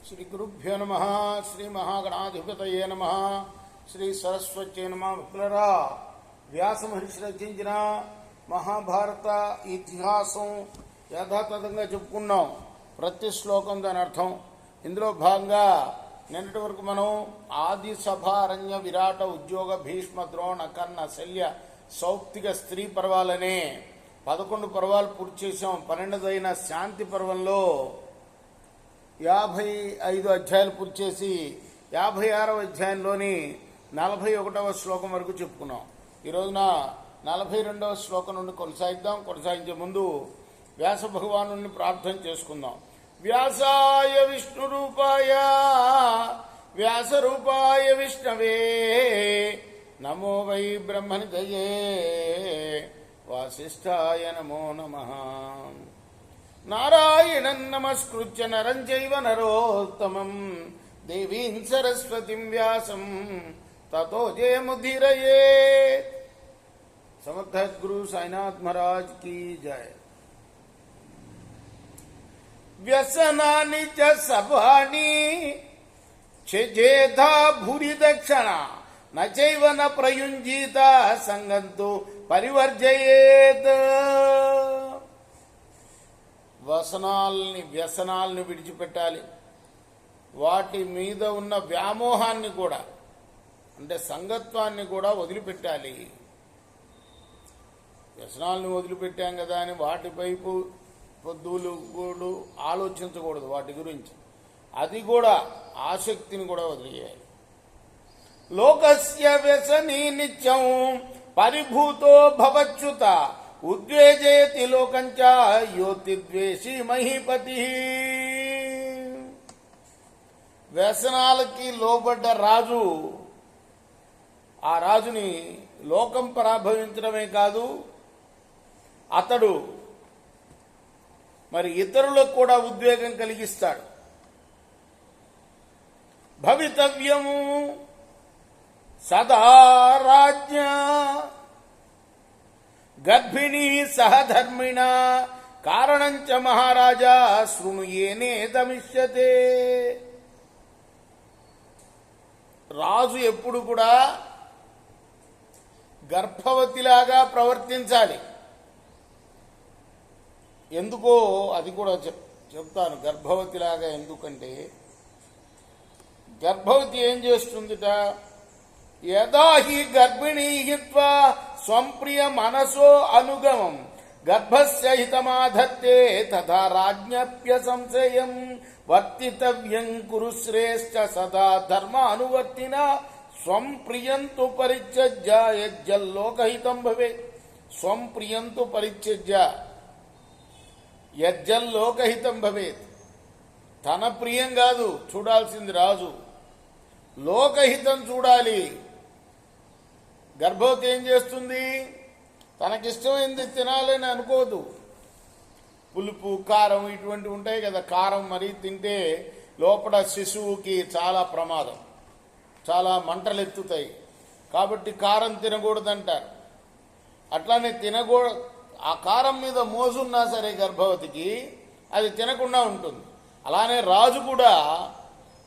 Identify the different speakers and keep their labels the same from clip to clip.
Speaker 1: శ్రీ గురుభ్యో నమః. శ్రీ మహాగణాధిపతయే నమః. శ్రీ సరస్వత్యే నమః. మిత్రులారా, వ్యాస మహర్షి రచించిన మహాభారత ఇతిహాసం యథాతథంగా చెప్పుకున్నాం. ప్రతి శ్లోకం దాని అర్థం. ఇందులో భాగంగా నిన్నటి వరకు మనం ఆది సభారణ్య విరాట ఉద్యోగ భీష్మ ద్రోణ కర్ణ శల్య సౌప్తిక స్త్రీ పర్వాలనే 11 పర్వాలు పూర్తి చేసాం. 12వ శాంతి పర్వంలో 55 అధ్యాయాలు పూర్తి చేసి 56వ అధ్యాయంలోని 41వ శ్లోకం వరకు చెప్పుకున్నాం. ఈ రోజున 42వ శ్లోకం నుండి కొనసాగిద్దాం. కొనసాగించే ముందు వ్యాస భగవాను ప్రార్థన చేసుకుందాం. వ్యాసాయ విష్ణు రూపాయ వ్యాస రూపాయ విష్ణవే నమో వై బ్రహ్మనిధయే వాసిష్ఠాయ నమో నమః. నారాయణం నమస్కృత్య నరం చైవ నరోత్తమం దేవీం సరస్వతిం వ్యాసం తతో జయముదీరయేత్. సమర్థ గురు సాయినాథ్ మహారాజ్ కీ జయ. వ్యసనాని చ సర్వాణి ఛేదా భూరి దక్షిణ నైవ న ప్రయుంజీత సంగంతో పరివర్జయేత్. వ్యసనాల్ని విడిచిపెట్టాలి. వాటి మీద ఉన్న వ్యామోహాన్ని కూడా, అంటే సంగత్వాన్ని కూడా వదిలిపెట్టాలి. వ్యసనాలను వదిలిపెట్టాం కదా అని వాటిపైపు పొద్దులు ఆలోచించకూడదు. వాటి గురించి అది కూడా ఆసక్తిని కూడా వదిలేయాలి. లోకస్య వ్యసనీ నిత్యం పరిభూతో భవచ్యుత ఉద్వేజయతి లోకంచ యోతి ద్వేషి మహీపతి. వ్యసనాలకి లోబడ్డ రాజు, ఆ రాజుని లోకం పరాభవించడమే కాదు, అతడు మరి ఇతరులకు కూడా ఉద్వేగం కలిగిస్తాడు. భవితవ్యము సదా రాజ్ఞ గర్భిణీ సహధర్మిణ కారణంచ మహారాజా శృణుయేనే దమిష్యతే. రాజు ఎప్పుడు కూడా గర్భవతిలాగా ప్రవర్తించాలి. ఎందుకో అది కూడా చెప్తాను. గర్భవతిలాగా ఎందుకంటే, గర్భవతి ఏం చేస్తుందిట? యదా హి గర్భిణీ హిత్వా స్వంప్రియ మనసో అనుగమం గర్భస్య హితమాధత్తే తథా రాజ్ఞప్య సంశయం వర్తితవ్యం కురు శ్రేష్ఠ సదా ధర్మ అనువర్తిన స్వం ప్రియంతు పరిత్యజ్య యజ్జల్లోకహితం భవేత్. స్వం ప్రియంతు పరిత్యజ్య యజ్జల్లోకహితం భవేత్. తన ప్రియం కాదు చూడాల్సింది రాజు, లోకహితం చూడాలి. గర్భవతి ఏం చేస్తుంది? తనకిష్టమైంది తినాలని అనుకోదు. పులుపు కారం ఇటువంటి ఉంటాయి కదా. కారం మరీ తింటే లోపల శిశువుకి చాలా ప్రమాదం, చాలా మంటలు ఎత్తుతాయి. కాబట్టి కారం తినకూడదంటారు. అట్లానే ఆ కారం మీద మోజున్నా సరే గర్భవతికి అది తినకుండా ఉంటుంది. అలానే రాజు కూడా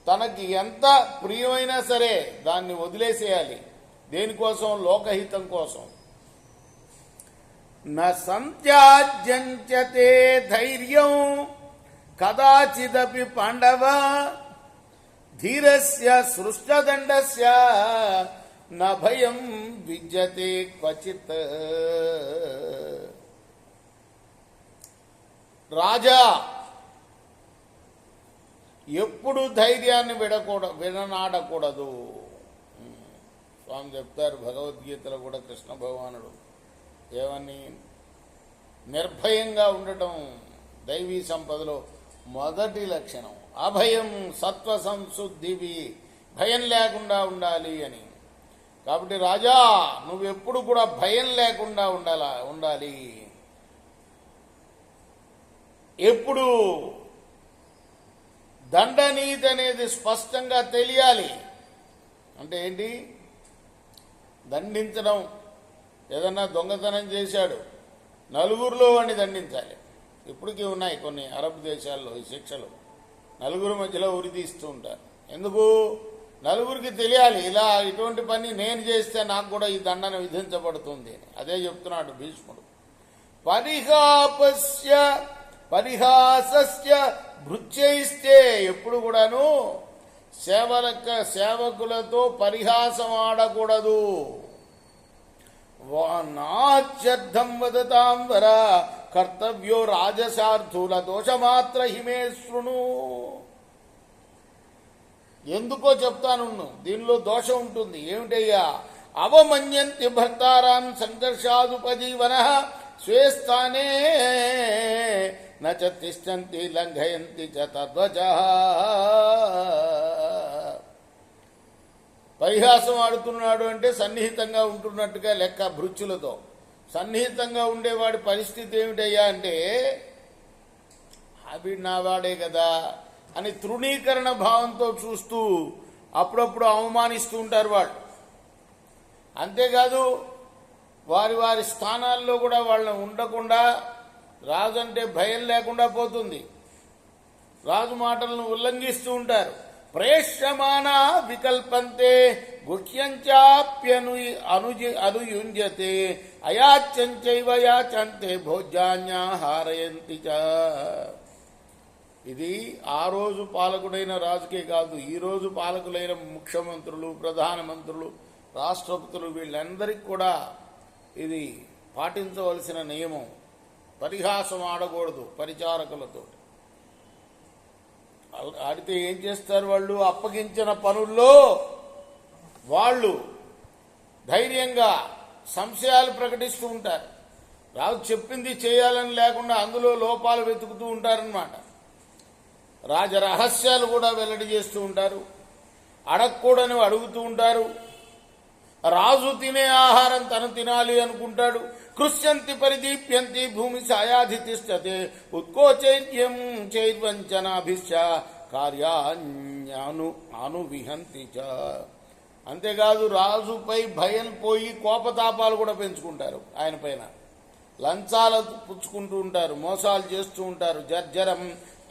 Speaker 1: తనకి ఎంత ప్రియమైనా సరే దాన్ని వదిలేసేయాలి. దేనికోసం? లోకహితం కోసం. న సంత్యాజ్యంచతే ధైర్యం కదాచిదపి పాండవ ధీరస్య సృష్టదండస్య న భయం విద్యతే క్వచిత్. రాజా ఎప్పుడు ధైర్యాన్ని విడనాడకూడదు. స్వామి చెప్తారు భగవద్గీతలో కూడా. కృష్ణ భగవానుడు ఏమని? నిర్భయంగా ఉండటం దైవీ సంపదలో మొదటి లక్షణం. అభయం సత్వ సంశుద్ధివి, భయం లేకుండా ఉండాలి అని. కాబట్టి రాజా నువ్వెప్పుడు కూడా భయం లేకుండా ఉండాలి. ఎప్పుడు దండనీతి అనేది స్పష్టంగా తెలియాలి. అంటే ఏంటి? దండించడం. ఏదన్నా దొంగతనం చేశాడు, నలుగురిలో వాడిని దండించాలి. ఇప్పటికీ ఉన్నాయి కొన్ని అరబ్ దేశాల్లో ఈ శిక్షలు. నలుగురు మధ్యలో ఉరి తీస్తూ ఉంటారు. ఎందుకు? నలుగురికి తెలియాలి, ఇలా ఇటువంటి పని నేను చేస్తే నాకు కూడా ఈ దండన విధించబడుతుంది. అదే చెప్తున్నాడు భీష్ముడు. పరిహాసస్య భృత్యైస్తే, ఎప్పుడు కూడాను సేవకులతో పరిహాసం ఆడకూడదు. నాచ్యర్థం వదతాం వర కర్తవ్యో రాజసార్థుల దోషమాత్ర హిమే శృణు. ఎందుకో చెప్తాను, దీనిలో దోషం ఉంటుంది. ఏమిటయ్యా? అవమన్యంతి భర్తారాం సంఘర్షాదుపజీవన స్వే స్థానే నచ తిష్టంతి లంఘయంతి చ తద్వచః. పరిహాసం ఆడుతున్నాడు అంటే సన్నిహితంగా ఉంటున్నట్టుగా లెక్క. భృత్యులతో సన్నిహితంగా ఉండేవాడి పరిస్థితి ఏమిటయ్యా అంటే, వీడు నావాడే కదా అని తృణీకరణ భావంతో చూస్తూ అప్పుడప్పుడు అవమానిస్తూ ఉంటారు వాళ్ళు. అంతేకాదు, వారి వారి స్థానాల్లో కూడా వాళ్ళని ఉండకుండా, రాజు అంటే భయం లేకుండా పోతుంది, రాజు మాటలను ఉల్లంఘిస్తూ ఉంటారు. ప్రేష్యమానా వికల్పంతే గుహ్యంచాప్యను అనుయుంజతే అయాచంచైవ యాచంతే భోజ్యాన్యా హారయంతి చ. ఇది ఆ రోజు పాలకుడైన రాజుకే కాదు, ఈ రోజు పాలకులైన ముఖ్యమంత్రులు, ప్రధానమంత్రులు, రాష్ట్రపతులు, వీళ్ళందరికీ కూడా ఇది పాటించవలసిన నియమం. పరిహాసం ఆడకూడదు పరిచారకులతో. ఆడితే ఏం చేస్తారు వాళ్ళు? అప్పగించిన పనుల్లో వాళ్ళు ధైర్యంగా సంశయాలు ప్రకటిస్తూ ఉంటారు. రాజు చెప్పింది చేయాలని లేకుండా అందులో లోపాలు వెతుకుతూ ఉంటారన్నమాట. రాజరహస్యాలు కూడా వెల్లడి చేస్తూ ఉంటారు. అడగకూడని అడుగుతూ ఉంటారు. రాజు తినే ఆహారం తను తినాలి అనుకుంటాడు. కృష్యంతి పరిదీప్యంతి భూమి సాయాధి తిష్టతే ఉత్కోచైర్యం చైర్వంచనాభిశ్చ కార్యాన్యాను అనువిహంతి చ. అంతేకాదు, రాజుపై భయం పోయి కోపతాపాలు కూడా పెంచుకుంటారు. ఆయన పైన లంచాలు పుచ్చుకుంటూ ఉంటారు, మోసాలు చేస్తూ ఉంటారు. జర్జరం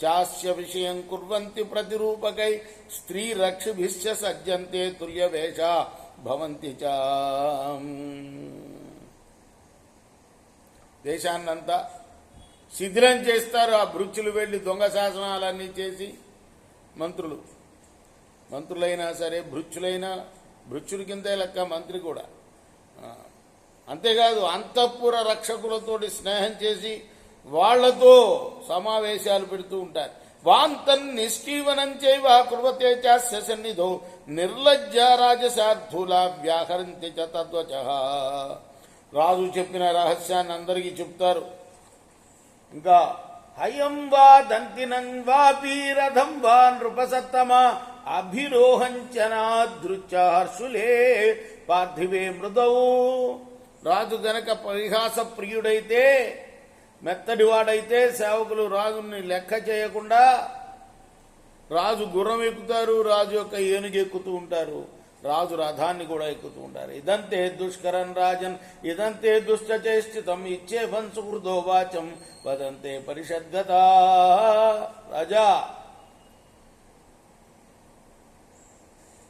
Speaker 1: చాస్య విషయం కుర్వంతి ప్రతిరూపకై స్త్రీ రక్షిభిశ్చ సజ్జంతే తుల్యవేష భవంతి చ. దేశాన్నంతా శిథిలం చేస్తారు. ఆ భృత్యులు వెళ్ళి దొంగ శాసనాలన్నీ చేసి, మంత్రులైనా సరే, భృత్యుల కిందే లెక్క మంత్రి కూడా. అంతేకాదు, అంతఃపుర రక్షకులతోటి స్నేహం చేసి వాళ్లతో సమావేశాలు పెడుతూ ఉంటారు. వాంతన్ నిష్ఠీవనం చైవ కుర్వతే చాస్య సన్నిధో నిర్లజ్జ రాజసార్థుల వ్యాహరంతి చ తద్వచః. రాజు చెప్పిన రహస్యాన్ని అందరికీ చెప్తారు. ఇంకా హయం వా దంతినం వాపి రథం వా నృపసత్తమ అభిరోహంచనాదృచ్చ హర్షులే పార్థివే మృదౌ. రాజు గనక పరిహాస ప్రియుడైతే, మెత్తడివాడైతే, సేవకులు రాజుని లెక్క చేయకుండా రాజు గుర్రం ఎక్కుతారు, రాజు యొక్క ఏనుగు ఎక్కుతూ ఉంటారు, రాజు రథాన్ని కూడా ఎక్కుతూ ఉంటారు. ఇదంతే దుష్కరం రాజన్ ఇదంతే దుష్టచేష్టితం ఇచ్చే వంశృదో వాచం వదంతే పరిషద్గత. రాజా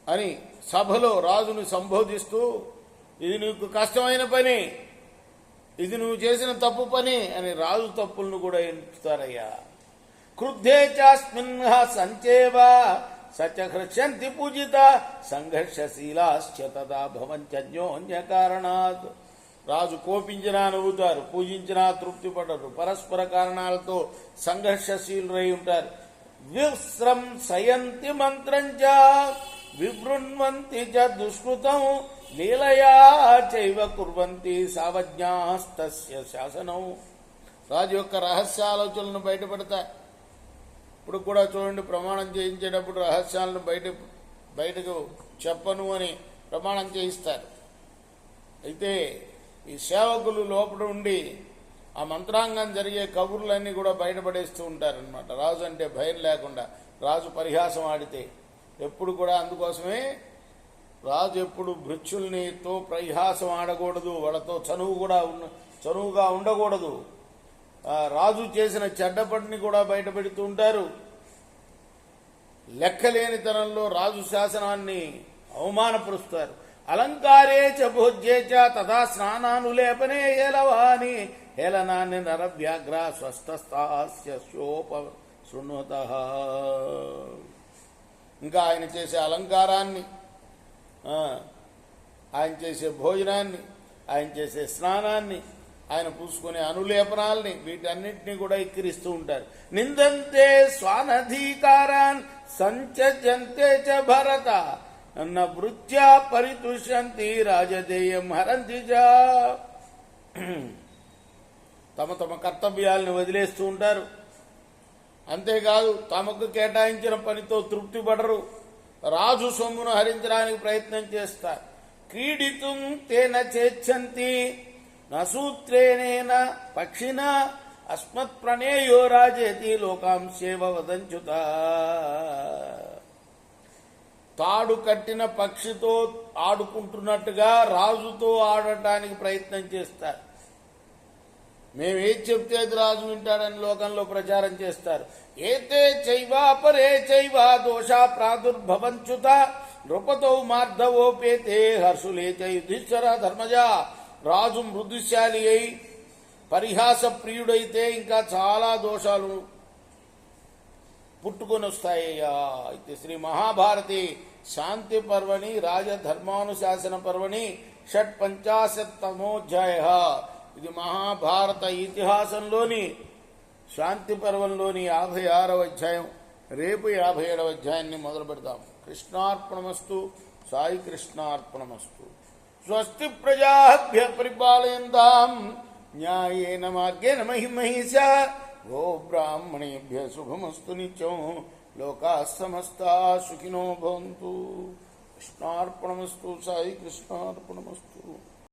Speaker 1: అని సభలో రాజును సంబోధిస్తూ, ఇది నీకు కష్టమైన పని, ఇది నువ్వు చేసిన తప్పు పని అని రాజు తప్పులను కూడా ఎంచుతారయ్యా. క్రుద్ధే చాస్మిన్ సంచేవ సచ హృష్యంతి పూజిత సంఘర్షశీలాశ్చ తదా భవంత్యన్యోన్య కారణాత్. రాజు కోపించినా నవ్వుతారు, పూజించినా తృప్తి పడరు, పరస్పర కారణాలతో సంఘర్షశీలురై ఉంటారు. విస్రంసయంతి మంత్రంచ విబృణ్వంతి చ దుష్కృతం లీలయా చైవ కుర్వంతి సావజ్ఞాస్తస్య శాసనం. రాజు యొక్క రహస్యాలోచనలను బయటపడతాయి. ఇప్పుడు కూడా చూడండి, ప్రమాణం చేయించేటప్పుడు రహస్యాలను బయటకు చెప్పను అని ప్రమాణం చేయిస్తారు. అయితే ఈ సేవకులు లోపల ఉండి ఆ మంత్రాంగం జరిగే కబుర్లన్నీ కూడా బయటపడేస్తూ ఉంటారనమాట. రాజు అంటే భయం లేకుండా, రాజు పరిహాసం ఆడితే ఎప్పుడు కూడా. అందుకోసమే రాజు ఎప్పుడు భృత్యుల్నితో పరిహాసం ఆడకూడదు, వాళ్ళతో చనువుగా ఉండకూడదు. రాజు చేసిన చెడ్డ పనిని కూడా బయటపెడుతూ ఉంటారు. లెక్కలేనితనంలో రాజు శాసనాన్ని అవమానపరుస్తారు. అలంకారే చ భోజ్యే చ తథా స్నానానులేపనే ఏలవాని హేళనాన్ని నరవ్యాఘ్ర స్వస్థస్థాస్య శోప శృణ్వత. ఇంకా ఆయన చేసే అలంకారాన్ని, ఆయన చేసే భోజనాన్ని, ఆయన చేసే స్నానాన్ని, ఆయన పూసుకునే అనులేపనాల్ని, వీటన్నిటినీ కూడా ఎక్కిరిస్తూ ఉంటారు. నిందంతే స్వానధీకారాన్ సంచజంతే చ భరత న వృత్యా పరితుష్యంతి రాజదేయం హరంతి చ. తమ తమ కర్తవ్యాలను వదిలేస్తూ ఉంటారు. అంతేకాదు తమకు కేటాయించిన పనితో తృప్తి పడరు. రాజు సొమ్మును హరించడానికి ప్రయత్నం చేస్తారు. క్రీడితుం తేన చేచ్చంతి నసూత్రేణ పక్షిన అస్మత్ ప్రణేయో రాజేతి లోకాంశేవ వదంచుత. తాడు కట్టిన పక్షితో ఆడుకుంటున్నట్టుగా రాజుతో ఆడటానికి ప్రయత్నం చేస్తారు. మేమేది చెప్తే అది రాజు వింటాడని లోకంలో ప్రచారం చేస్తారు. ఏతే చైవాపరే చైవ దోషా ప్రాదుర్భవంచుత నృపతో మార్ధవోపేతే హర్షులే చ యుధిష్ఠిర ధర్మజ. రాజు మృదుశాలి అయి పరిహాస ప్రియుడైతే ఇంకా చాలా దోషాలు పుట్టుకొని వస్తాయ్యా. అయితే శ్రీ మహాభారతి శాంతి పర్వణి రాజధర్మానుశాసన పర్వణి షట్పంచాశత్తమోధ్యాయ. ఇది మహాభారత ఇతిహాసంలోని శాంతి పర్వంలోని 56వ అధ్యాయం. రేపు 57వ అధ్యాయాన్ని మొదలు పెడతాం. కృష్ణార్పణమస్తు. సాయి కృష్ణార్పణమస్తు. స్వస్తి ప్రజాభ్య పరిపాలయంతాం న్యాయేన మార్గేణ మహిమహిషా. గో బ్రాహ్మణేభ్య శుభమస్తు నిత్యం. లోకా సమస్తా సుఖినో భవంతు. కృష్ణార్పణమస్తు. సాయి కృష్ణార్పణమస్తు.